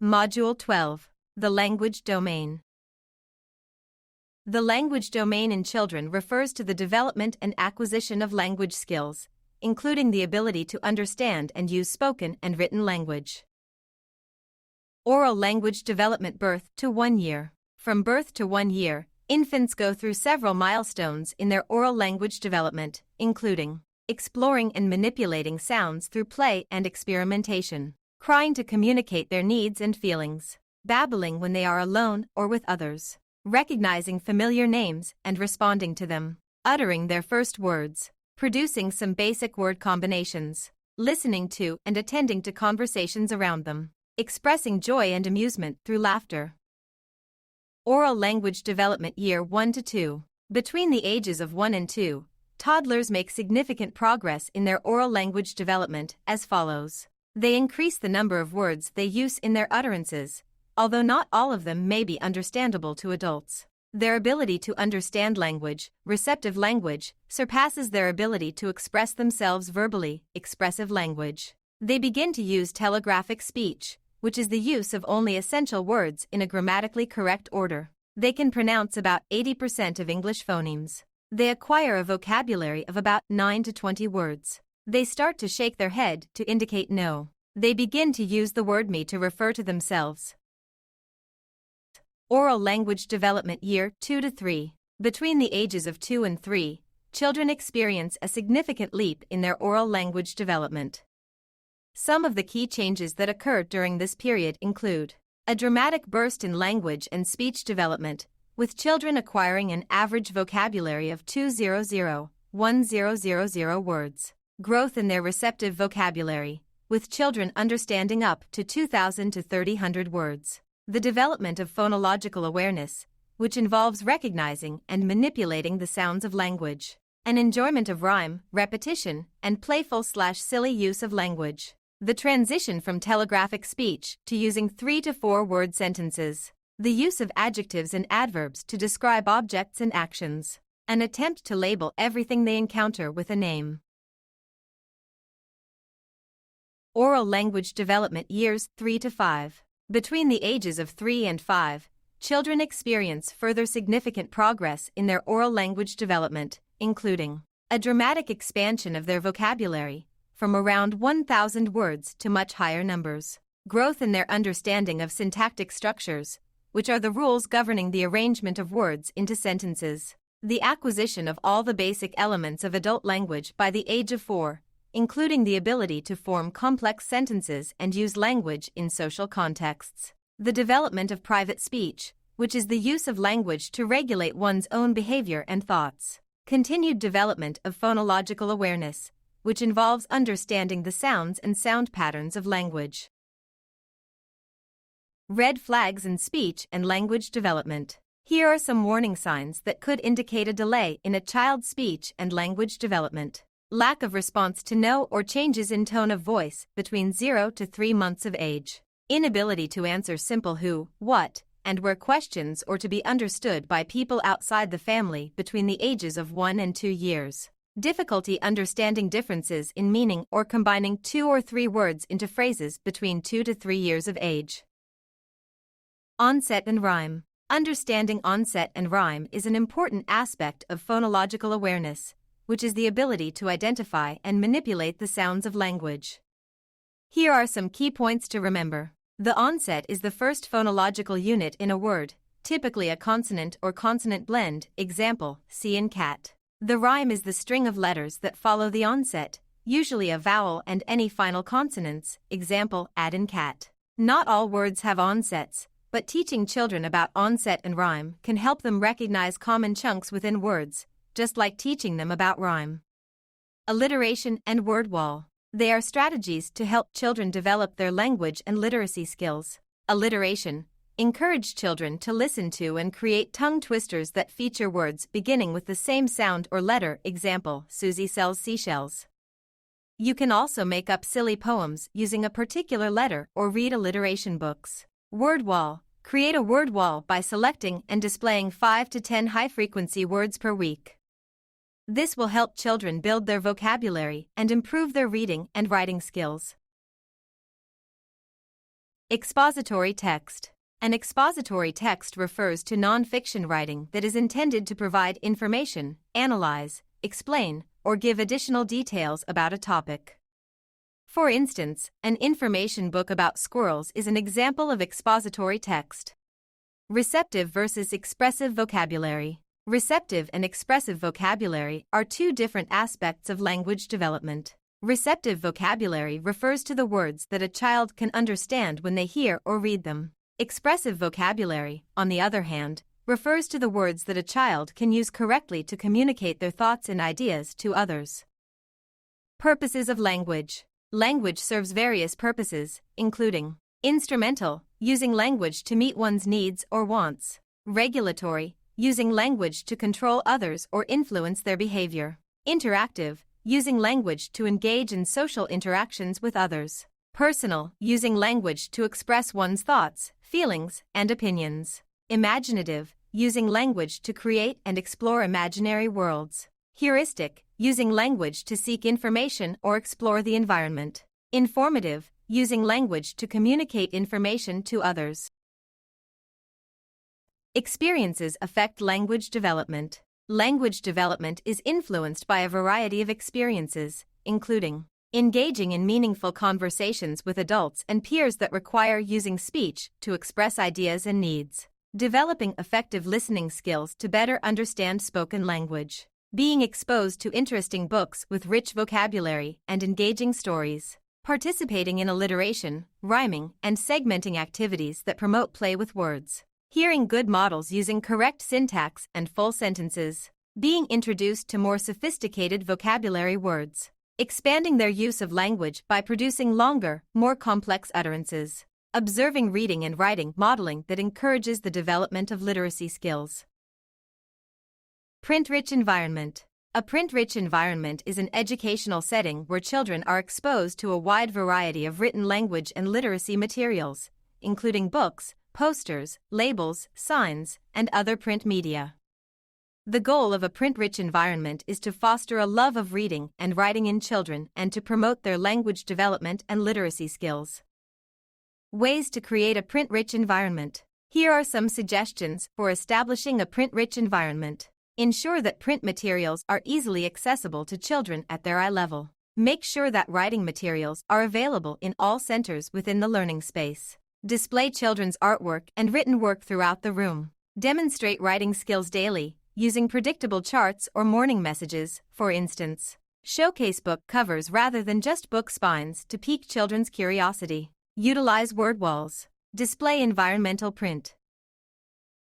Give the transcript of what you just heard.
Module 12. The Language Domain. The language domain in children refers to the development and acquisition of language skills, including the ability to understand and use spoken and written language. Oral language development birth to 1 year. From birth to 1 year, infants go through several milestones in their oral language development, including exploring and manipulating sounds through play and experimentation, crying to communicate their needs and feelings, babbling when they are alone or with others, recognizing familiar names and responding to them, uttering their first words, producing some basic word combinations, listening to and attending to conversations around them, expressing joy and amusement through laughter. Oral language development year 1 to 2. Between the ages of 1 and 2, toddlers make significant progress in their oral language development as follows. They increase the number of words they use in their utterances, although not all of them may be understandable to adults. Their ability to understand language, receptive language, surpasses their ability to express themselves verbally, expressive language. They begin to use telegraphic speech, which is the use of only essential words in a grammatically correct order. They can pronounce about 80% of English phonemes. They acquire a vocabulary of about 9 to 20 words. They start to shake their head to indicate no. They begin to use the word me to refer to themselves. Oral language development year 2 to 3. Between the ages of 2 and 3, children experience a significant leap in their oral language development. Some of the key changes that occur during this period include a dramatic burst in language and speech development, with children acquiring an average vocabulary of 200-1000 words. Growth in their receptive vocabulary, with children understanding up to 2,000 to 3,000 words. The development of phonological awareness, which involves recognizing and manipulating the sounds of language. An enjoyment of rhyme, repetition, and playful/silly use of language. The transition from telegraphic speech to using 3 to 4 word sentences. The use of adjectives and adverbs to describe objects and actions. An attempt to label everything they encounter with a name. Oral language development years 3 to 5. Between the ages of 3 and 5, children experience further significant progress in their oral language development, including a dramatic expansion of their vocabulary, from around 1,000 words to much higher numbers. Growth in their understanding of syntactic structures, which are the rules governing the arrangement of words into sentences. The acquisition of all the basic elements of adult language by the age of 4, including the ability to form complex sentences and use language in social contexts. The development of private speech, which is the use of language to regulate one's own behavior and thoughts. Continued development of phonological awareness, which involves understanding the sounds and sound patterns of language. Red flags in speech and language development. Here are some warning signs that could indicate a delay in a child's speech and language development. Lack of response to no or changes in tone of voice between 0 to 3 months of age. Inability to answer simple who, what, and where questions or to be understood by people outside the family between the ages of 1 and 2 years. Difficulty understanding differences in meaning or combining 2 or 3 words into phrases between 2 to 3 years of age. Onset and rhyme. Understanding onset and rhyme is an important aspect of phonological awareness, which is the ability to identify and manipulate the sounds of language. Here are some key points to remember. The onset is the first phonological unit in a word, typically a consonant or consonant blend, example, C in cat. The rhyme is the string of letters that follow the onset, usually a vowel and any final consonants, example, ad in cat. Not all words have onsets, but teaching children about onset and rhyme can help them recognize common chunks within words, just like teaching them about rhyme. Alliteration and word wall. They are strategies to help children develop their language and literacy skills. Alliteration. Encourage children to listen to and create tongue twisters that feature words beginning with the same sound or letter, example, Susie sells seashells. You can also make up silly poems using a particular letter or read alliteration books. Word wall. Create a word wall by selecting and displaying 5 to 10 high-frequency words per week. This will help children build their vocabulary and improve their reading and writing skills. Expository text. An expository text refers to non-fiction writing that is intended to provide information, analyze, explain, or give additional details about a topic. For instance, an information book about squirrels is an example of expository text. Receptive versus expressive vocabulary. Receptive and expressive vocabulary are two different aspects of language development. Receptive vocabulary refers to the words that a child can understand when they hear or read them. Expressive vocabulary, on the other hand, refers to the words that a child can use correctly to communicate their thoughts and ideas to others. Purposes of language. Language serves various purposes, including instrumental, using language to meet one's needs or wants; regulatory, using language to control others or influence their behavior; interactive, using language to engage in social interactions with others; personal, using language to express one's thoughts, feelings, and opinions; imaginative, using language to create and explore imaginary worlds; heuristic, using language to seek information or explore the environment; informative, using language to communicate information to others. Experiences affect language development. Language development is influenced by a variety of experiences, including engaging in meaningful conversations with adults and peers that require using speech to express ideas and needs; developing effective listening skills to better understand spoken language; being exposed to interesting books with rich vocabulary and engaging stories; participating in alliteration, rhyming, and segmenting activities that promote play with words; hearing good models using correct syntax and full sentences; being introduced to more sophisticated vocabulary words; expanding their use of language by producing longer, more complex utterances; observing reading and writing modeling that encourages the development of literacy skills. Print-rich environment. A print-rich environment is an educational setting where children are exposed to a wide variety of written language and literacy materials, including books, posters, labels, signs, and other print media. The goal of a print-rich environment is to foster a love of reading and writing in children and to promote their language development and literacy skills. Ways to create a print-rich environment. Here are some suggestions for establishing a print-rich environment. Ensure that print materials are easily accessible to children at their eye level. Make sure that writing materials are available in all centers within the learning space. Display children's artwork and written work throughout the room. Demonstrate writing skills daily, using predictable charts or morning messages, for instance. Showcase book covers rather than just book spines to pique children's curiosity. Utilize word walls. Display environmental print.